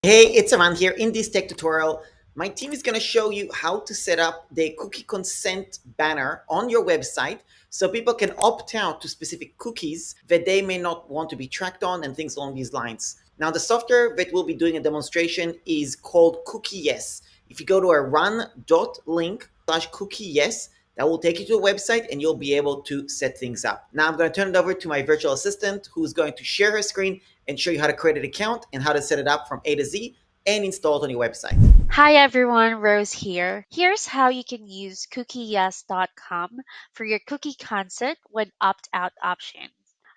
Hey, it's Aman here. In this tech tutorial, my team is going to show you how to set up the cookie consent banner on your website so people can opt out to specific cookies that they may not want to be tracked on and things along these lines. Now, the software that we'll be doing a demonstration is called CookieYes. If you go to a run.link/CookieYes, that will take you to a website and you'll be able to set things up. Now I'm going to turn it over to my virtual assistant who's going to share her screen and show you how to create an account and how to set it up from A to Z and install it on your website. Hi everyone, Rose here. Here's how you can use CookieYes.com for your cookie consent with opt-out option.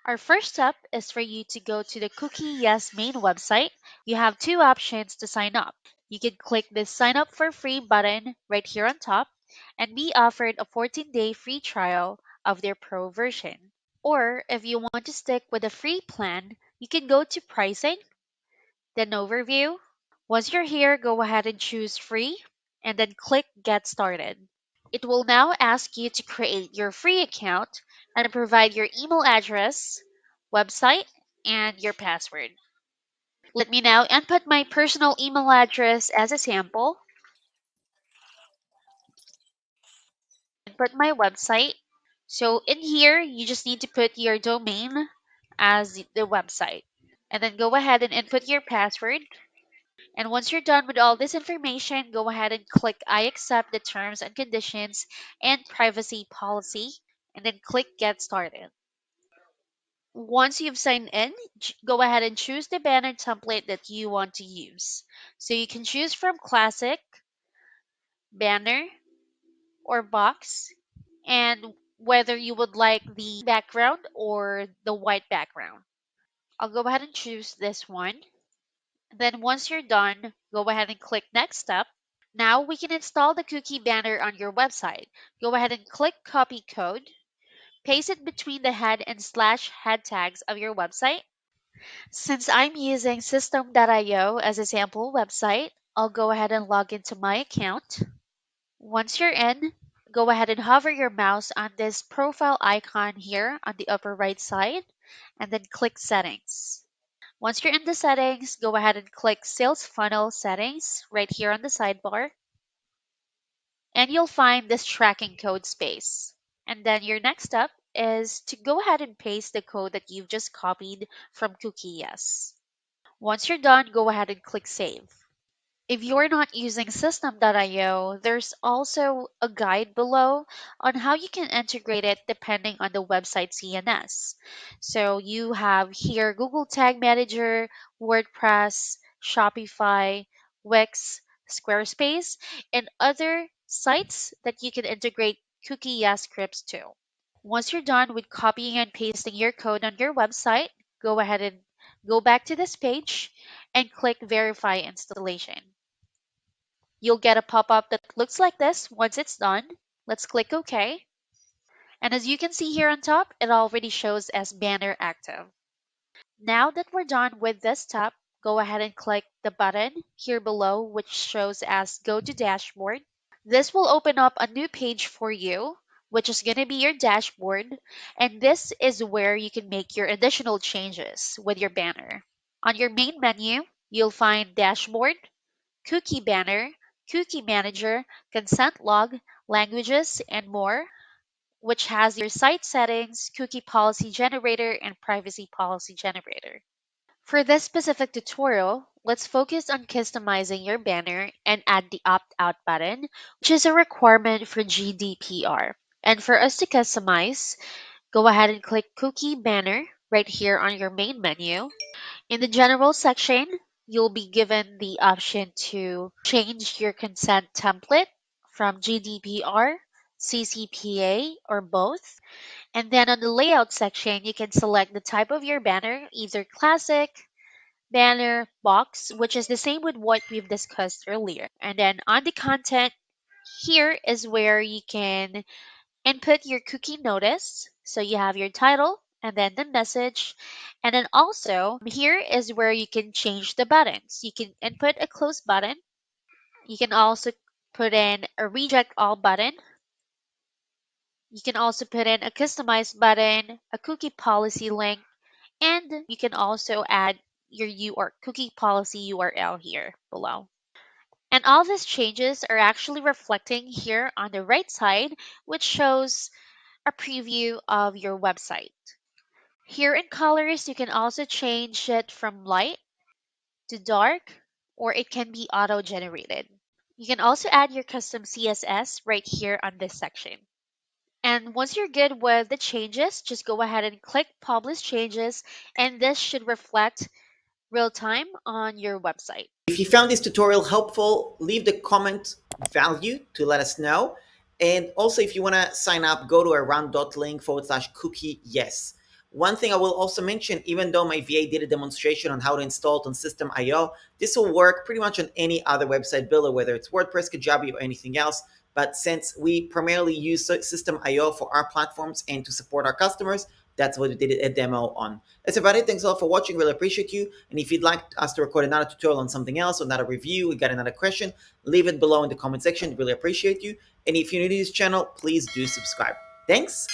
Our first step is for you to go to the CookieYes main website. You have two options to sign up. You can click this sign up for free button right here on top and be offered a 14-day free trial of their pro version. Or if you want to stick with a free plan, you can go to pricing, then overview. Once you're here, go ahead and choose free and then click get started. It will now ask you to create your free account and provide your email address, website, and your password. Let me now input my personal email address as a sample, input my website. So in here, you just need to put your domain as the website. And then go ahead and input your password. And once you're done with all this information, go ahead and click I accept the terms and conditions and privacy policy, and then click get started. Once you've signed in, go ahead and choose the banner template that you want to use. So you can choose from classic, banner, or box, and whether you would like the background or the white background. I'll go ahead and choose this one. Then once you're done, go ahead and click next step. Now we can install the cookie banner on your website. Go ahead and click copy code, paste it between the head and slash head tags of your website. Since I'm using system.io as a sample website, I'll go ahead and log into my account. Once you're in, go ahead and hover your mouse on this profile icon here on the upper right side and then click settings. Once you're in the settings, go ahead and click sales funnel settings right here on the sidebar and you'll find this tracking code space. And then your next step is to go ahead and paste the code that you've just copied from CookieYes. Once you're done, go ahead and click save. If you're not using system.io, there's also a guide below on how you can integrate it depending on the website CNS. So you have here Google Tag Manager, WordPress, Shopify, Wix, Squarespace, and other sites that you can integrate CookieYes scripts to. Once you're done with copying and pasting your code on your website, go ahead and go back to this page and click Verify Installation. You'll get a pop-up that looks like this once it's done. Let's click OK. And as you can see here on top, it already shows as banner active. Now that we're done with this step, go ahead and click the button here below which shows as Go to Dashboard. This will open up a new page for you, which is going to be your dashboard. And this is where you can make your additional changes with your banner. On your main menu, you'll find Dashboard, Cookie Banner, Cookie Manager, Consent Log, Languages, and more, which has your site settings, Cookie Policy Generator, and Privacy Policy Generator. For this specific tutorial, let's focus on customizing your banner and add the opt-out button, which is a requirement for GDPR. And for us to customize, go ahead and click Cookie Banner right here on your main menu. In the general section, you'll be given the option to change your consent template from GDPR, CCPA, or both. And then on the layout section, you can select the type of your banner, either classic, banner, box, which is the same with what we've discussed earlier. And then on the content, here is where you can input your cookie notice. So you have your title and then the message. And then also, here is where you can change the buttons. You can input a close button. You can also put in a reject all button. You can also put in a customized button, a cookie policy link, and you can also add your cookie policy URL here below. And all these changes are actually reflecting here on the right side, which shows a preview of your website. Here in colors, you can also change it from light to dark, or it can be auto-generated. You can also add your custom CSS right here on this section. And once you're good with the changes, just go ahead and click Publish Changes, and this should reflect real time on your website. If you found this tutorial helpful, leave the comment value to let us know. And also, if you want to sign up, go to around.link/cookie yes. One thing I will also mention, even though my VA did a demonstration on how to install it on System.io, this will work pretty much on any other website builder, whether it's WordPress, Kajabi, or anything else. But since we primarily use System.io for our platforms and to support our customers, that's what we did a demo on. That's about it. Thanks a lot for watching. Really appreciate you. And if you'd like us to record another tutorial on something else or another review, we got another question, leave it below in the comment section. Really appreciate you. And if you're new to this channel, please do subscribe. Thanks.